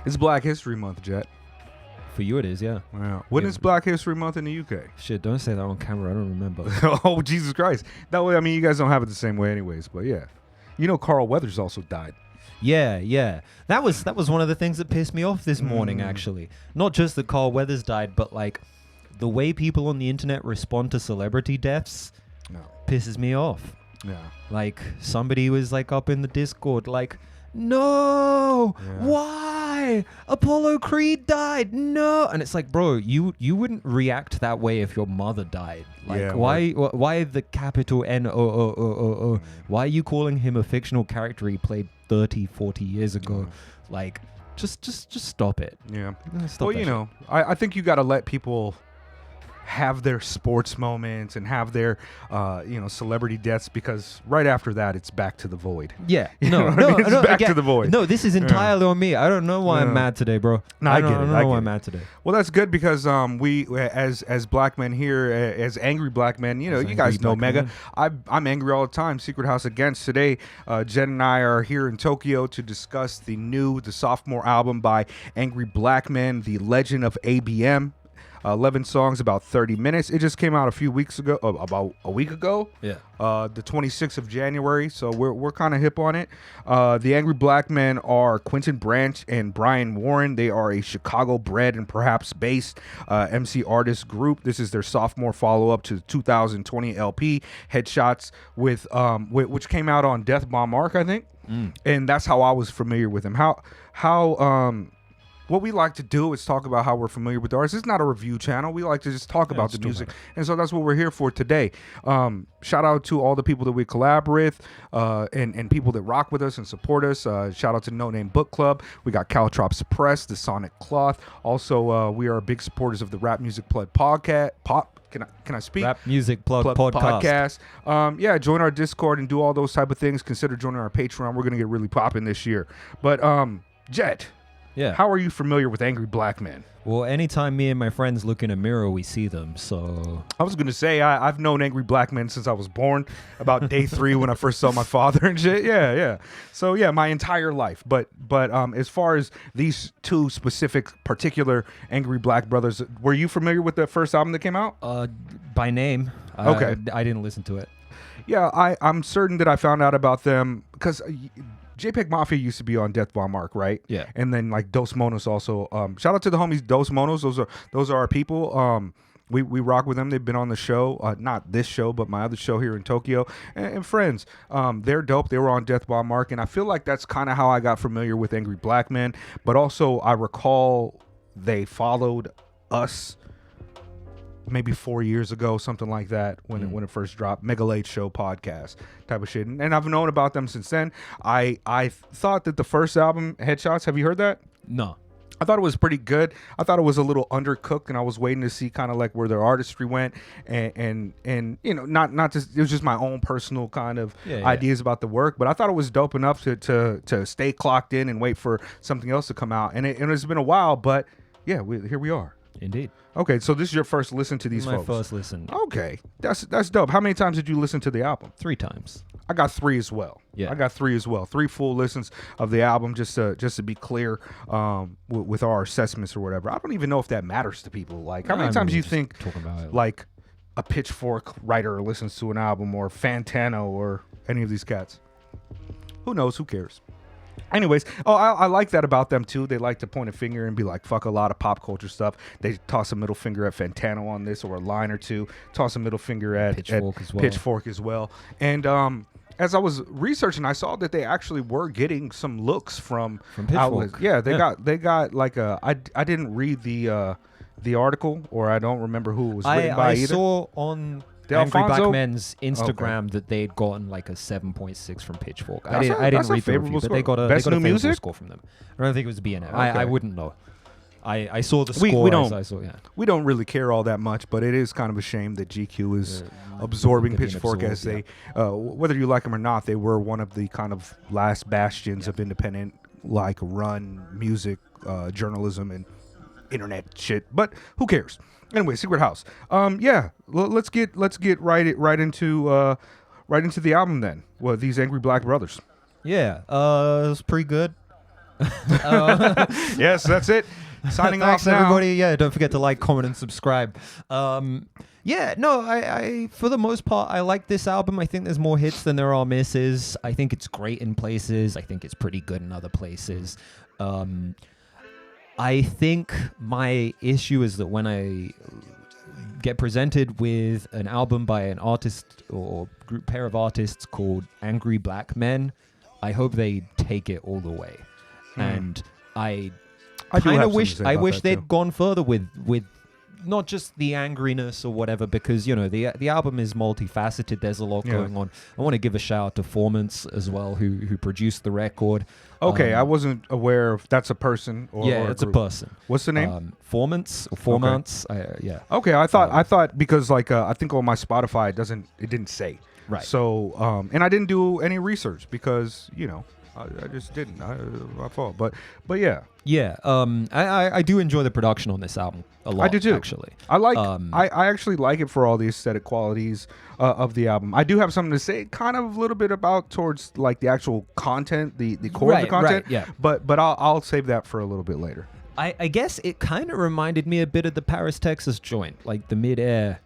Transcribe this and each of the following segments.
It's Black History Month, Jet. For you, it is, yeah. Wow. When is Black History Month in the UK? Shit, don't say that on camera. I don't remember. Oh, Jesus Christ. That way, I mean, you guys don't have it the same way anyways, but yeah. You know Carl Weathers also died. Yeah. That was one of the things that pissed me off this morning, actually. Not just that Carl Weathers died, but like the way people on the internet respond to celebrity deaths pisses me off. Yeah. Like somebody was like up in the Discord like, no, why? Apollo Creed died. No. And it's like, bro, you wouldn't react that way if your mother died. Like, why the capital N-O-O-O-O-O? Why are you calling him a fictional character he played 30, 40 years ago? Like, just stop it. Yeah. Stop well, you know, I think you got to let people have their sports moments and have their celebrity deaths, because right after that it's back to the void. Yeah. Back to the void. No, this is entirely on me. I don't know why I'm mad today, bro. No, I get it. I don't know why I'm mad today. Well, that's good, because we as black men here, as angry black men, you guys know Mega. I'm angry all the time. Secret House Against. Today, Jen and I are here in Tokyo to discuss the sophomore album by Angry Blackmen, The Legend of ABM. 11 songs, about 30 minutes. It just came out a few weeks ago, about a week ago. Yeah. The 26th of January. So we're kind of hip on it. The Angry Blackmen are Quentin Branch and Brian Warren. They are a Chicago-bred and perhaps based MC artist group. This is their sophomore follow-up to the 2020 LP Headshots, which came out on Death Bomb Arc, I think. And that's how I was familiar with him. What we like to do is talk about how we're familiar with the artists. It's not a review channel. We like to just talk about the music. And so that's what we're here for today. Shout out to all the people that we collab with and people that rock with us and support us. Shout out to Noname Book Club. We got Caltrops Press, The Sonic Cloth. Also, we are big supporters of the Rap Music Plug podcast. Can I speak? Rap Music Plug podcast. Join our Discord and do all those type of things. Consider joining our Patreon. We're going to get really popping this year. But Jet. Yeah. How are you familiar with Angry Blackmen? Well, anytime me and my friends look in a mirror, we see them. So I was going to say, I've known Angry Blackmen since I was born, about day 3 when I first saw my father and shit. Yeah. So, my entire life. But as far as these two specific, particular Angry Black brothers, were you familiar with the first album that came out? By name. Okay. I didn't listen to it. Yeah, I'm certain that I found out about them because JPEG Mafia used to be on Death Bomb Arc, right? Yeah. And then like Dos Monos also. Shout out to the homies Dos Monos. Those are our people. We rock with them. They've been on the show, not this show, but my other show here in Tokyo. And friends, they're dope. They were on Death Bomb Arc, and I feel like that's kind of how I got familiar with Angry Blackmen. But also, I recall they followed us maybe 4 years ago, something like that, when it first dropped. Mega Late Show podcast type of shit, and I've known about them since then. I thought that the first album, Headshots, have you heard that? No. I thought it was pretty good. I thought it was a little undercooked, and I was waiting to see kind of like where their artistry went, and not just, it was just my own personal kind of ideas about the work, but I thought it was dope enough to stay clocked in and wait for something else to come out, and it's been a while, but here we are. Indeed. Okay, so this is your first listen to these folks. My first listen. Okay, that's dope. How many times did you listen to the album? 3 times. I got 3 as well. Yeah, I got 3 as well. 3 full listens of the album, just to be clear, with our assessments or whatever. I don't even know if that matters to people. Like, how many times do you think like a Pitchfork writer listens to an album, or Fantano, or any of these cats? Who knows? Who cares? Anyways, I like that about them too. They like to point a finger and be like, fuck a lot of pop culture stuff. They toss a middle finger at Fantano on this, or a line or two. Toss a middle finger at Pitchfork as well. And as I was researching, I saw that they actually were getting some looks from Pitchfork. outlets. Yeah, they got like I didn't read the article, or I don't remember who it was written by either. I saw on Angry Blackmen's Instagram that they'd gotten like a 7.6 from Pitchfork. I didn't read the review, but they got a favorable score from them. I don't think it was BNM. Okay. I wouldn't know. I saw the score. We don't really care all that much, but it is kind of a shame that GQ is absorbing Pitchfork as they, whether you like them or not, they were one of the kind of last bastions of independent, like, run music, journalism, and internet shit. But who cares? Anyway, Secret House. Let's get right into the album then. Well, these Angry Black Brothers. Yeah, it was pretty good. Yes, that's it. Signing Thanks, off now. everybody. Yeah, don't forget to like, comment, and subscribe. Yeah, no, I for the most part, I like this album. I think there's more hits than there are misses. I think it's great in places. I think it's pretty good in other places. I think my issue is that when I get presented with an album by an artist or group pair of artists called Angry Blackmen, I hope they take it all the way. And I kind of wish they'd gone further with not just the angriness or whatever, because the album is multifaceted. There's a lot going on. I want to give a shout out to Formance as well, who produced the record. Okay, I wasn't aware of that's a person. It's a person. What's the name? Formance or Formance. Yeah. Okay, I thought because I think on my Spotify it didn't say. Right. So and I didn't do any research because I just didn't. My fault. But yeah. Yeah. I do enjoy the production on this album a lot. I do too. Actually, I like. I actually like it for all the aesthetic qualities of the album. I do have something to say, kind of a little bit about towards like the actual content, the core of the content. Right. Yeah. But I'll save that for a little bit later. I guess it kind of reminded me a bit of the Paris, Texas joint, like the Mid-Air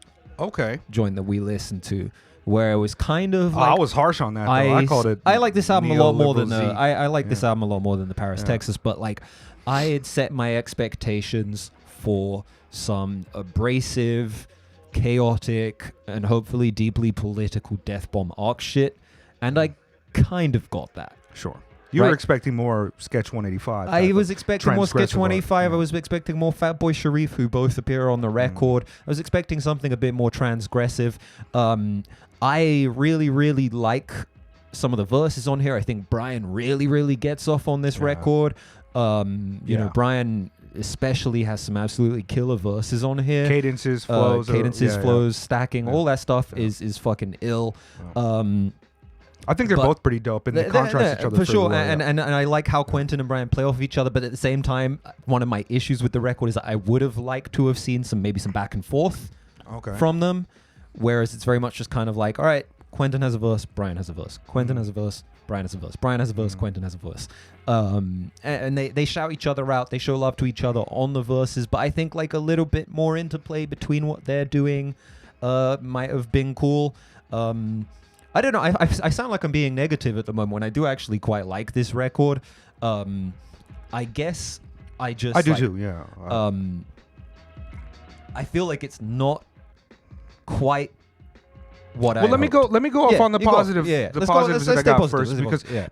joint that we listened to, where it was kind of like, I was harsh on that, though. I called it. I like this album a lot more than I like this album a lot more than the Paris, Texas, but like I had set my expectations for some abrasive, chaotic, and hopefully deeply political Death Bomb arc shit, and I kind of got that. Sure. You were expecting more Sketch 185. I was expecting more Sketch 185. I was expecting more Fatboy Sharif, who both appear on the record. I was expecting something a bit more transgressive. I really, really like some of the verses on here. I think Brian really, really gets off on this record. Brian especially has some absolutely killer verses on here. Cadences, flows, stacking, all that stuff is fucking ill. I think they're both pretty dope, and they contrast each other for sure. Well, and I like how Quentin and Brian play off of each other, but at the same time, one of my issues with the record is that I would have liked to have seen some back and forth from them, whereas it's very much just kind of like, all right, Quentin has a verse, Brian has a verse, Quentin has a verse, Brian has a verse, Brian has a verse, Quentin has a verse. And they shout each other out, they show love to each other on the verses, but I think like a little bit more interplay between what they're doing might have been cool. I don't know. I sound like I'm being negative at the moment when I do actually quite like this record. I guess I do too. Yeah. I feel like it's not quite what let me go off on the positives. The positives that I got first,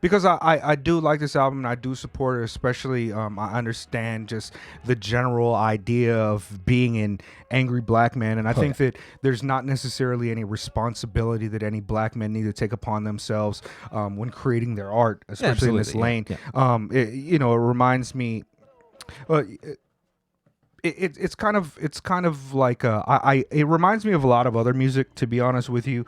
because I do like this album and I do support it. Especially, I understand just the general idea of being an angry black man, and I think that there's not necessarily any responsibility that any black men need to take upon themselves when creating their art, especially in this lane. Yeah. It reminds me. It's kind of like it reminds me of a lot of other music, to be honest with you.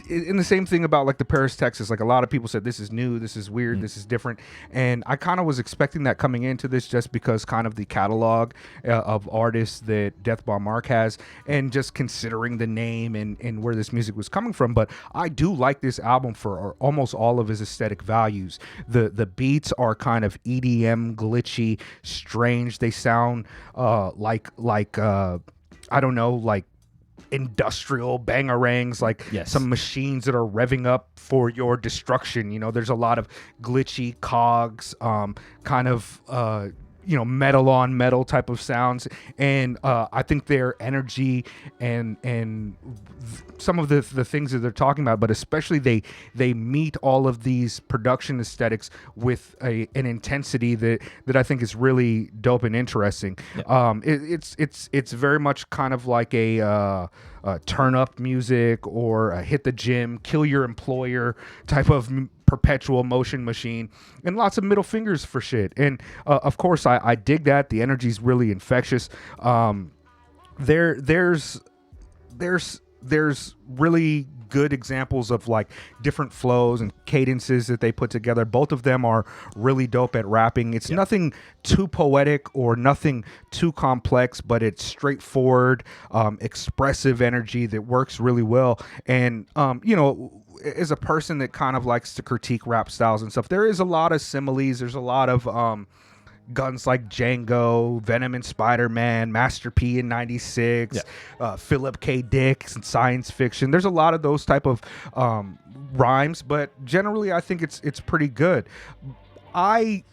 In the same thing about like the Paris, Texas, like a lot of people said this is new, this is weird, this is different, and I kind of was expecting that coming into this just because kind of the catalog of artists that Death Bomb Mark has, and just considering the name and where this music was coming from. But I do like this album for almost all of his aesthetic values. The beats are kind of EDM, glitchy, strange. They sound like I don't know, like industrial bangarangs, like some machines that are revving up for your destruction. There's a lot of glitchy cogs, kind of metal on metal type of sounds, and I think their energy and some of the things that they're talking about, but especially they meet all of these production aesthetics with an intensity that I think is really dope and interesting. It's very much kind of like a turn up music or a hit the gym, kill your employer type of perpetual motion machine, and lots of middle fingers for shit. And of course I dig that. The energy's really infectious. There's there's really good examples of like different flows and cadences that they put together. Both of them are really dope at rapping. It's nothing too poetic or nothing too complex, but it's straightforward, expressive energy that works really well. And as a person that kind of likes to critique rap styles and stuff, there is a lot of similes. There's a lot of guns like Django, Venom and Spider-Man, Master P in '96, Philip K. Dick and Science Fiction. There's a lot of those type of rhymes, but generally I think it's pretty good. I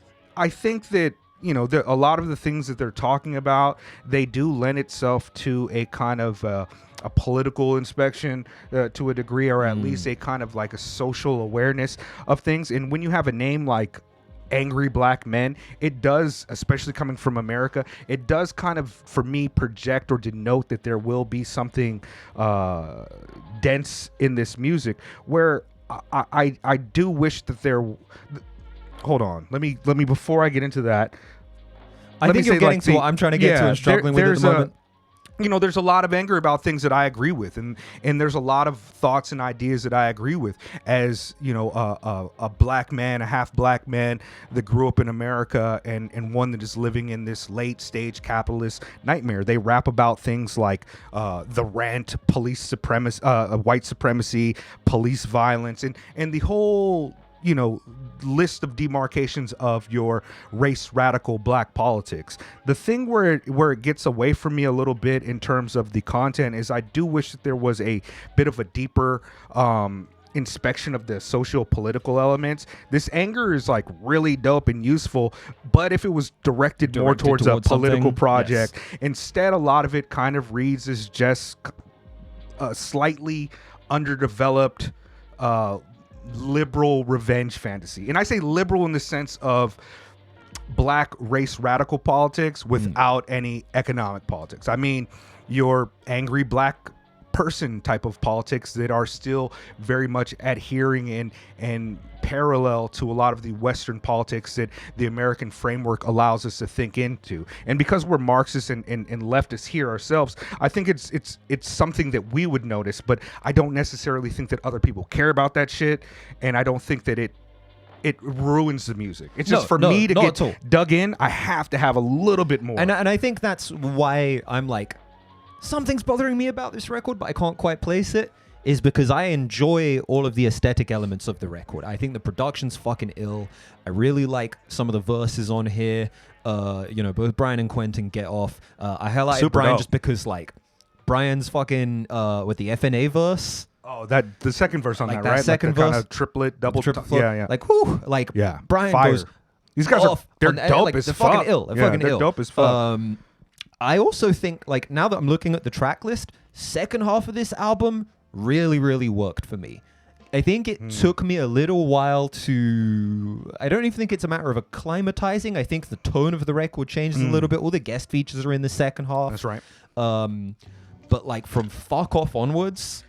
think that a lot of the things that they're talking about, they do lend itself to a kind of a political inspection to a degree, or at least a kind of like a social awareness of things. And when you have a name like Angry Blackmen, it does, especially coming from America, it does kind of, for me, project or denote that there will be something dense in this music, where I do wish that there. Hold on, let me before I get into that. I think you're getting to what I'm trying to get to and struggling with at the moment. There's a lot of anger about things that I agree with, and there's a lot of thoughts and ideas that I agree with as, a black man, a half black man that grew up in America, and one that is living in this late stage capitalist nightmare. They rap about things like the rent, police supremacy, white supremacy, police violence, and the whole list of demarcations of your race radical black politics. The thing where it gets away from me a little bit in terms of the content is I do wish that there was a bit of a deeper inspection of the socio-political elements. This anger is like really dope and useful, but if it was directed more towards a political project, instead a lot of it kind of reads as just a slightly underdeveloped liberal revenge fantasy. And I say liberal in the sense of black race radical politics without any economic politics. I mean, your angry black person type of politics that are still very much adhering and parallel to a lot of the Western politics that the American framework allows us to think into. And because we're Marxists and leftists here ourselves, I think it's something that we would notice, but I don't necessarily think that other people care about that shit, and I don't think that it ruins the music. It's just for me to get dug in, I have to have a little bit more. And I think that's why I'm like, something's bothering me about this record, but I can't quite place it, is because I enjoy all of the aesthetic elements of the record. I think the production's fucking ill. I really like some of the verses on here. Both Brian and Quentin get off. I highlighted Super Brian dope. just because, like, Brian's fucking with the FNA verse. Oh, the second verse on like that, right? Second like the verse, kind of triplet, double, yeah. Like, whoo, like, yeah. Brian Fire. goes. These guys off they're on, dope like, as they're fuck. Fucking ill. They're fucking ill. Dope as fuck. I also think, like, now that I'm looking at the track list, second half of this album really, really worked for me. I think it took me a little while to... I don't even think it's a matter of acclimatizing. I think the tone of the record changes a little bit. All the guest features are in the second half. That's right. But, like, from Fuck Off onwards...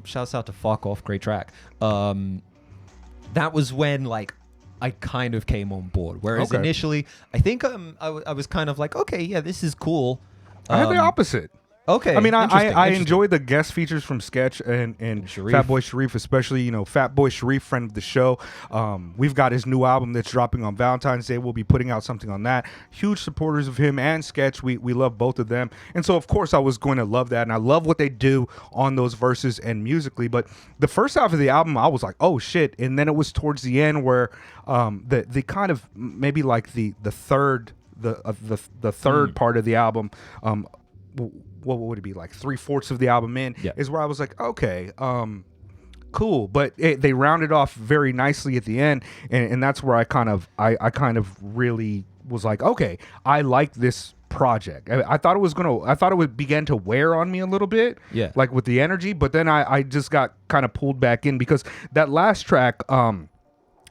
shouts out to Fuck Off, great track. That was when, like, I kind of came on board. Whereas initially, I think I was kind of like, okay, yeah, this is cool. I had the opposite. Okay. I mean, I enjoy the guest features from Sketch and Fatboy Sharif, especially, Fatboy Sharif, friend of the show. We've got his new album that's dropping on Valentine's Day. We'll be putting out something on that. Huge supporters of him and Sketch. We love both of them. And so, of course, I was going to love that. And I love what they do on those verses and musically. But the first half of the album, I was like, oh, shit. And then it was towards the end where the kind of maybe like the third part of the album, what would it be, like 3/4 of the album in, is where I was like, okay, cool. But they rounded off very nicely at the end, and that's where I kind of really was like, okay, I like this project. I thought it would begin to wear on me a little bit, like with the energy, but then I just got kind of pulled back in because that last track,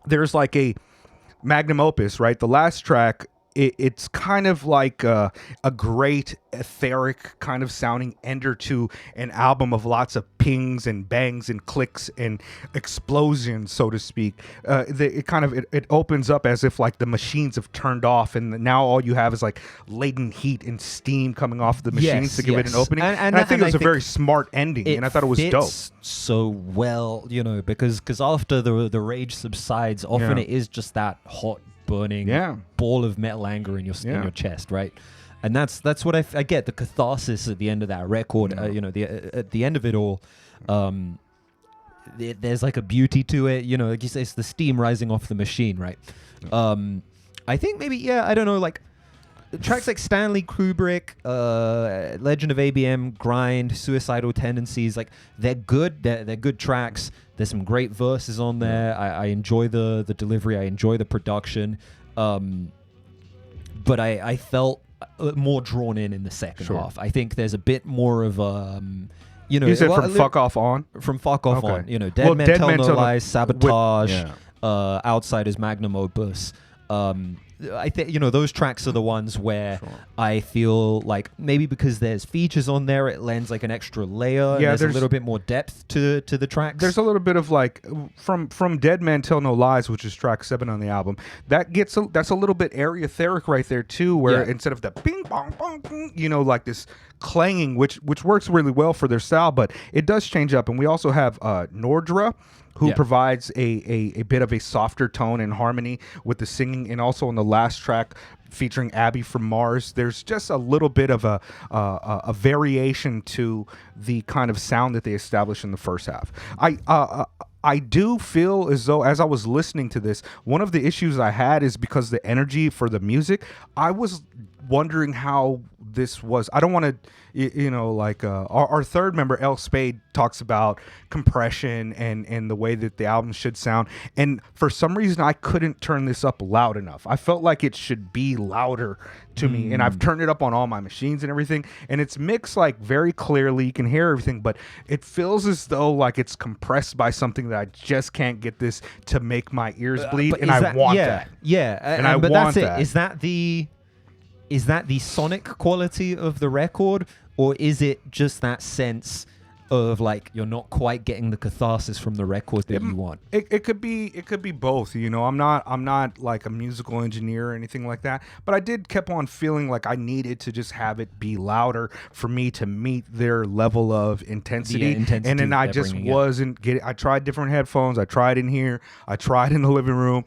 there's like a magnum opus, right? The last track it's kind of like a great etheric kind of sounding ender to an album of lots of pings and bangs and clicks and explosions, so to speak. It opens up as if like the machines have turned off, and now all you have is like latent heat and steam coming off the machines to give it an opening. And I think it was a very smart ending, and I thought it was dope. So well, because after the rage subsides, often it is just that hot, burning ball of metal anger in your chest, right? And that's what I get, the catharsis at the end of that record. At the end of it all, there's like a beauty to it. Like you say, it's the steam rising off the machine, right? I think maybe I don't know, like tracks like Stanley Kubrick, Legend of ABM, Grind, Suicidal Tendencies, like they're good. They're good tracks. There's some great verses on there. I enjoy the delivery. I enjoy the production. But I felt more drawn in the second half. I think there's a bit more of you said from Fuck Off on? From Fuck Off on. Dead Men Tell No Lies, Sabotage, Outsiders, Magnum Opus. I think those tracks are the ones where I feel like maybe because there's features on there, it lends like an extra layer. Yeah, there's a little bit more depth to the tracks. There's a little bit of like from Dead Men Tell No Lies, which is track 7 on the album. That's a little bit area-theric right there too, where instead of the bing bong bong, like this clanging, which works really well for their style, but it does change up. And we also have Nordra, who provides a bit of a softer tone and harmony with the singing, and also on the last track featuring Abby from Mars, there's just a little bit of a variation to the kind of sound that they established in the first half. I do feel as though, as I was listening to this, one of the issues I had is because the energy for the music, I was wondering how this was. I don't want to, our third member, El Spade, talks about compression and the way that the album should sound. And for some reason, I couldn't turn this up loud enough. I felt like it should be louder to me. And I've turned it up on all my machines and everything. And it's mixed like very clearly. You can hear everything, but it feels as though like it's compressed by something that I just can't get this to make my ears bleed. And I want that. Yeah. And I want that. Is that the sonic quality of the record, or is it just that sense of like you're not quite getting the catharsis from the record that you want? It could be both. I'm not like a musical engineer or anything like that, but I kept on feeling like I needed to just have it be louder for me to meet their level of intensity. And then I just wasn't getting. I tried different headphones. I tried in here. I tried in the living room.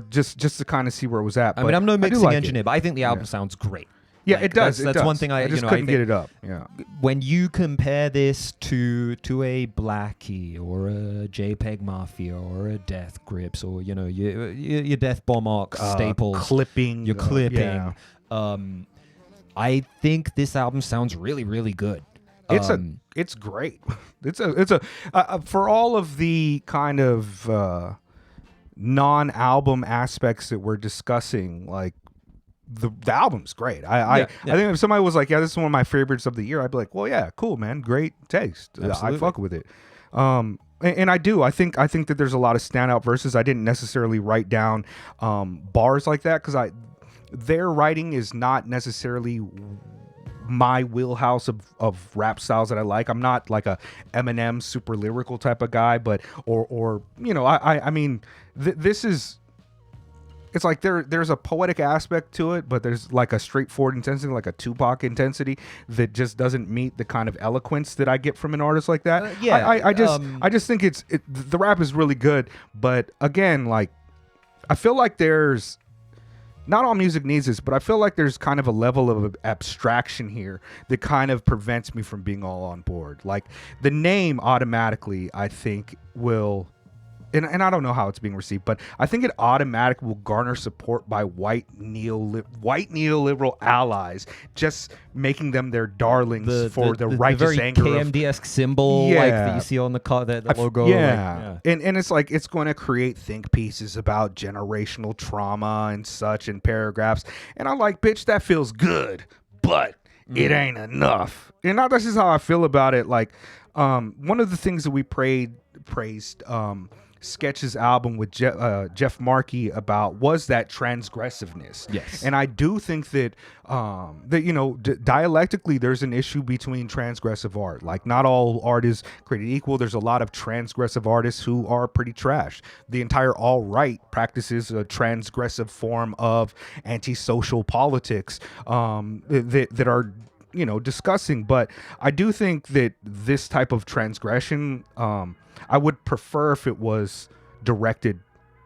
Just to kind of see where it was at. I mean, I'm no mixing engineer, but I think the album sounds great. Yeah, it does. That's one thing I just couldn't get it up. Yeah. When you compare this to a Blackie or a JPEG Mafia or a Death Grips or your Death Bomb Arc staples, clipping, your clipping, I think this album sounds really, really good. It's great. It's a for all of the kind of non-album aspects that we're discussing, like. The album's great. I think if somebody was like, "Yeah, this is one of my favorites of the year," I'd be like, "Well, yeah, cool, man, great taste. I fuck with it." And I do. I think that there's a lot of standout verses. I didn't necessarily write down bars like that because their writing is not necessarily my wheelhouse of rap styles that I like. I'm not like a Eminem super lyrical type of guy, but I mean, this is. It's like there's a poetic aspect to it, but there's like a straightforward intensity, like a Tupac intensity that just doesn't meet the kind of eloquence that I get from an artist like that. I just think the rap is really good, but again, like I feel like there's not all music needs this, but I feel like there's kind of a level of abstraction here that kind of prevents me from being all on board. Like the name automatically, I think will. And I don't know how it's being received, but I think it automatically will garner support by white neoliberal allies, just making them their darlings for the righteous anger. The very KMD-esque symbol like that you see on the logo. And it's like it's going to create think pieces about generational trauma and such in paragraphs. And I'm like, bitch, that feels good, but it ain't enough. And this is how I feel about it. Like one of the things that we praised Sketch's album with Jeff Markey about was that transgressiveness. Yes. And I do think that dialectically there's an issue between transgressive art. Like, not all art is created equal. There's a lot of transgressive artists who are pretty trash. The entire alt-right practices a transgressive form of antisocial politics that are discussing. But I do think that this type of transgression, I would prefer if it was directed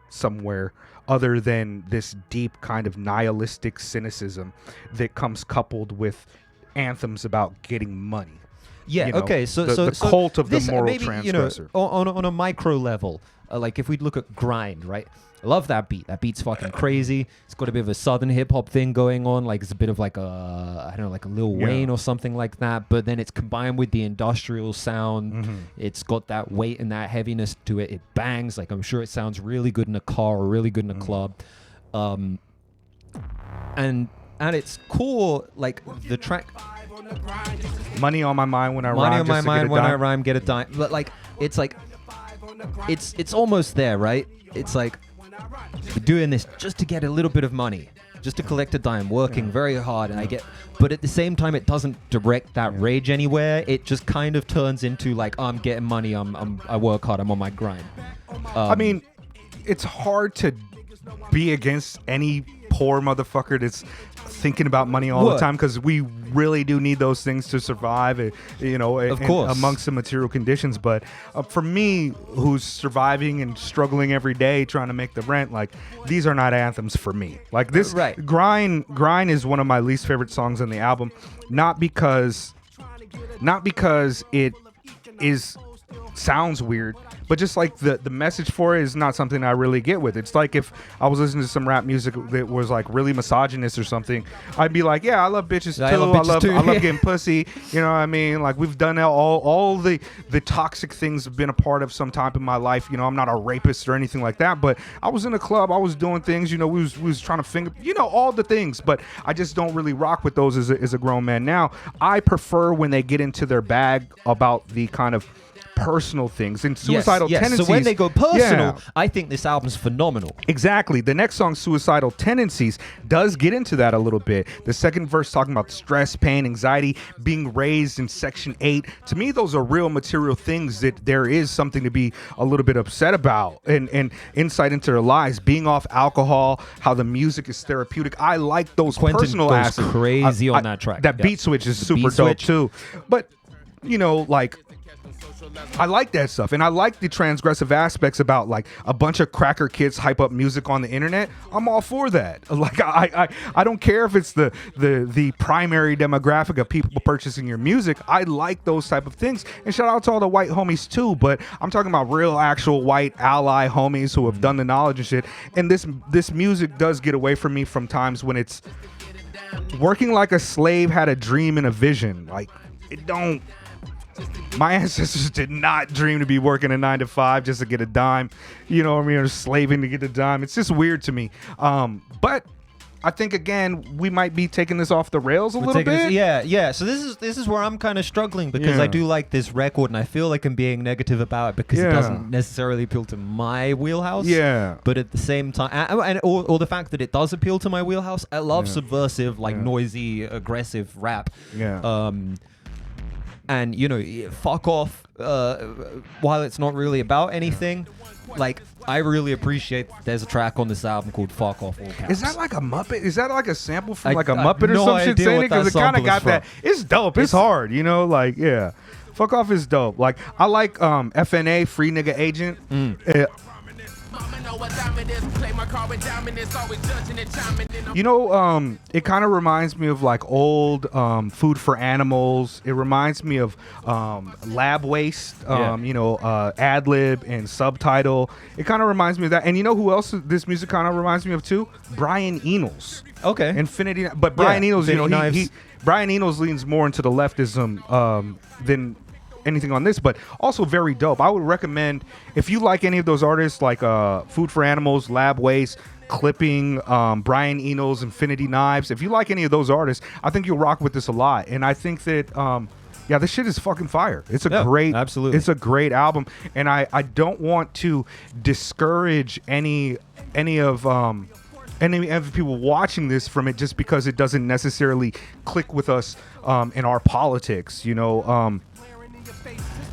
somewhere other than this deep kind of nihilistic cynicism that comes coupled with anthems about getting money. Yeah. Okay. So the cult of the moral transgressor. On a micro level, like if we look at Grind, right? I love that beat. That beat's fucking crazy. It's got a bit of a southern hip hop thing going on. Like it's a bit of like a Lil Wayne or something like that. But then it's combined with the industrial sound. Mm-hmm. It's got that weight and that heaviness to it. It bangs. Like I'm sure it sounds really good in a car or really good in a club. And at its core, like the track. Money on my mind when I rhyme. Money on my mind when I rhyme, get a dime. But like it's almost there, right? It's like we're doing this just to get a little bit of money, just to collect a dime, working very hard, and but at the same time, it doesn't direct that rage anywhere. It just kind of turns into like, oh, I'm getting money, I work hard, I'm on my grind. I mean, it's hard to be against any poor motherfucker that's thinking about money all the time, because we really do need those things to survive, of course, amongst the material conditions. But for me, who's surviving and struggling every day trying to make the rent, like, these are not anthems for me. Like this, right. Grind is one of my least favorite songs on the album, not because it sounds weird, but just like the message for it is not something I really get with. It's like if I was listening to some rap music that was like really misogynist or something, I'd be like, yeah, I love bitches too. I love getting pussy. You know what I mean? Like, we've done all the toxic things have been a part of some time in my life. I'm not a rapist or anything like that, but I was in a club, I was doing things, we was trying to finger, all the things, but I just don't really rock with those as a grown man now. I prefer when they get into their bag about the kind of personal things and suicidal tendencies. So when they go personal, I think this album's phenomenal. Exactly. The next song, Suicidal Tendencies, does get into that a little bit. The second verse talking about stress, pain, anxiety, being raised in Section 8. To me, those are real material things that there is something to be a little bit upset about, and insight into their lives, being off alcohol, how the music is therapeutic. I like those Quentin personal goes aspects. Crazy on that track. That beat switch is super dope too. But, like, I like that stuff, and I like the transgressive aspects about like a bunch of cracker kids hype up music on the internet. I'm all for that. Like, I don't care if it's the primary demographic of people purchasing your music. I like those type of things, and shout out to all the white homies too. But I'm talking about real, actual white ally homies who have done the knowledge and shit. And this music does get away from me from times when it's working like a slave had a dream and a vision. Like, it don't. My ancestors did not dream to be working a 9 to 5 just to get a dime, or slaving to get a dime. It's just weird to me. But I think, again, we might be taking this off the rails a little bit. Yeah. So this is where I'm kind of struggling, because I do like this record, and I feel like I'm being negative about it because it doesn't necessarily appeal to my wheelhouse. Yeah. But at the same time, or the fact that it does appeal to my wheelhouse, I love subversive, noisy, aggressive rap. Yeah. And, fuck off, while it's not really about anything, like, I really appreciate there's a track on this album called Fuck Off, all caps. Is that like a Muppet? Is that like a sample from like a Muppet or some shit saying it? Because it kind of got from. that. It's dope. It's hard, like, yeah. Fuck Off is dope. Like, I like FNA, Free Nigga Agent. It kind of reminds me of like old Food for Animals. It reminds me of Lab Waste, Ad-Lib and Subtitle. It kind of reminds me of that. And you know who else this music kind of reminds me of too? Brian Eno's. Okay. Infinity. But Brian Eno's, Brian Eno's leans more into the leftism than anything on this, but also very dope. I would recommend, if you like any of those artists, like Food for Animals, Lab Waste, Clipping, Brian Eno's Infinity Knives, if you like any of those artists, I think you'll rock with this a lot. And I think that Yeah, this shit is fucking fire. It's a absolutely. It's a great album, and I don't want to discourage any of people watching this from it just because it doesn't necessarily click with us in our politics. You know,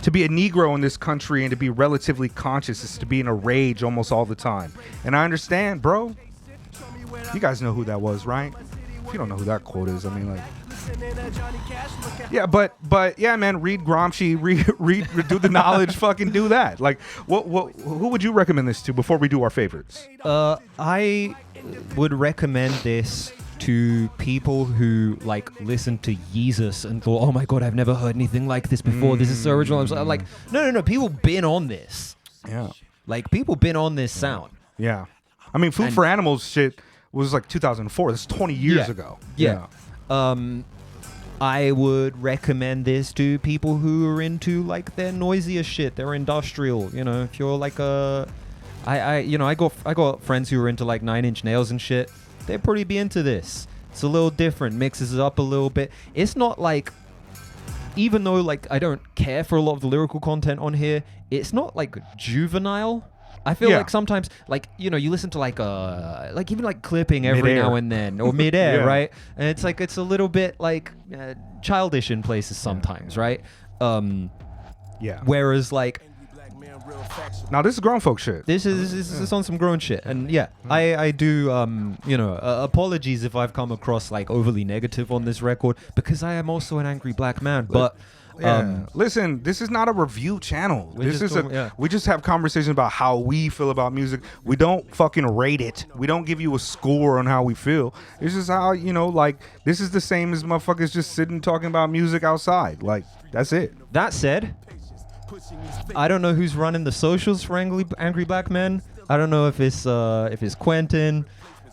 to be a Negro in this country and to be relatively conscious is to be in a rage almost all the time. And I understand, bro. You guys know who that was, right? If you don't know who that quote is, I mean, like, yeah, but yeah, man, read Gramsci, read do the knowledge, fucking do that. Like, who would you recommend this to before we do our favorites? I would recommend this to people who like listen to Yeezus and thought, oh my god, I've never heard anything like this before. This is so original. I'm like, no, people been on this. Yeah, like people been on this sound. Yeah, I mean, Food for Animals shit was like 2004. This is 20 years ago. Yeah. I would recommend this to people who are into like their noisier shit. They're industrial. You know, if you're like I got friends who are into like 9 Inch Nails and shit. They'd probably be into this. It's a little different, mixes it up a little bit. It's not like, even though like I don't care for a lot of the lyrical content on here, it's not like juvenile. I feel like sometimes, like, you know, you listen to like even like clipping every Mid-air. now and then, or mid-air, right? And it's like, it's a little bit like childish in places sometimes, right? Yeah. Whereas like, now this is grown folk shit. This is on some grown shit, and I do apologies if I've come across like overly negative on this record, because I am also an angry black man. But listen, this is not a review channel. We just have conversations about how we feel about music. We don't fucking rate it. We don't give you a score on how we feel. It's just how, you know, like, this is the same as motherfuckers just sitting talking about music outside. Like, that's it. That said, I don't know who's running the socials for Angry Blackmen. I don't know if it's Quentin,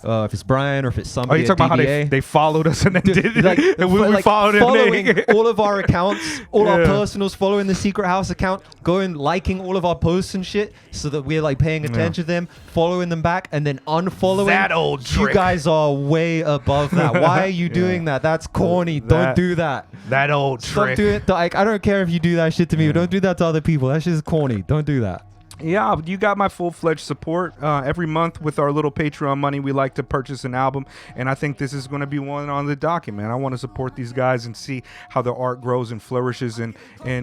if it's Brian, or if it's somebody. Oh, you talking about how they followed us and then did it? Like, and we followed them. Following all of our accounts, all our personals, following the Secret House account, going liking all of our posts and shit, so that we're like paying attention to them, following them back, and then unfollowing. That old trick. You guys are way above that. Why are you doing that? That's corny. Don't do that. That old trick. Stop doing it. Like, I don't care if you do that shit to me, but don't do that to other people. That shit is corny. Don't do that. Yeah, you got my full-fledged support. Every month with our little Patreon money, we like to purchase an album, and I think this is going to be one on the docket, man. I want to support these guys and see how their art grows and flourishes, and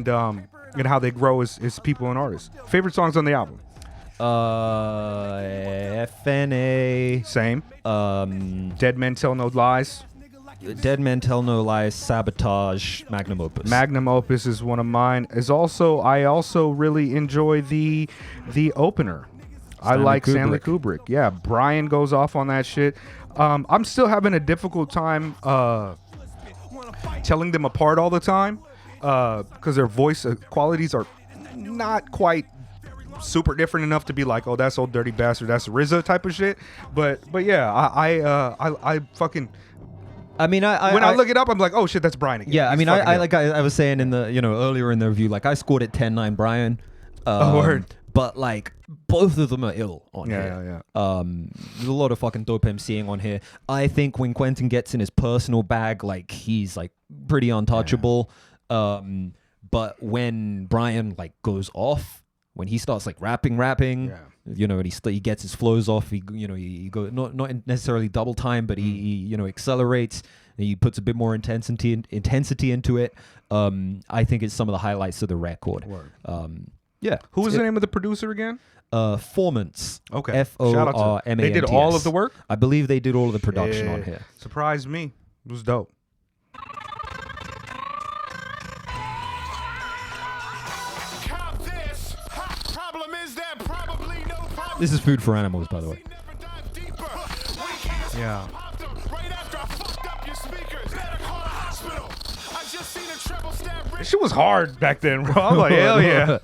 how they grow as people and artists. Favorite songs on the album? FNA. Same. Dead Men Tell No Lies. Dead Men Tell No Lies, Sabotage, Magnum Opus. Magnum Opus is one of mine. I also really enjoy the opener. I like Stanley Kubrick. Yeah, Brian goes off on that shit. I'm still having a difficult time telling them apart all the time because their voice qualities are not quite super different enough to be like, oh, that's Old Dirty Bastard, that's RZA type of shit. But yeah, I fucking. I mean, when I look it up, I'm like, oh shit, that's Brian again. Yeah, I mean, I was saying in the earlier in the review, like I scored it 10-9 Brian. Word. But like both of them are ill on here. Yeah. There's a lot of fucking dope MCing on here. I think when Quentin gets in his personal bag, like he's like pretty untouchable. Yeah. But when Brian like goes off, when he starts like rapping. You know, and he gets his flows off. He go not necessarily double time, but he accelerates. And he puts a bit more intensity into it. I think it's some of the highlights of the record. Word. Yeah. Who was the name of the producer again? Formants. Okay. Formants. They did all of the work? I believe they did all of the production on here. Surprised me. It was dope. This is Food for Animals, by the way. Yeah. This shit was hard back then, bro. I'm like, hell yeah.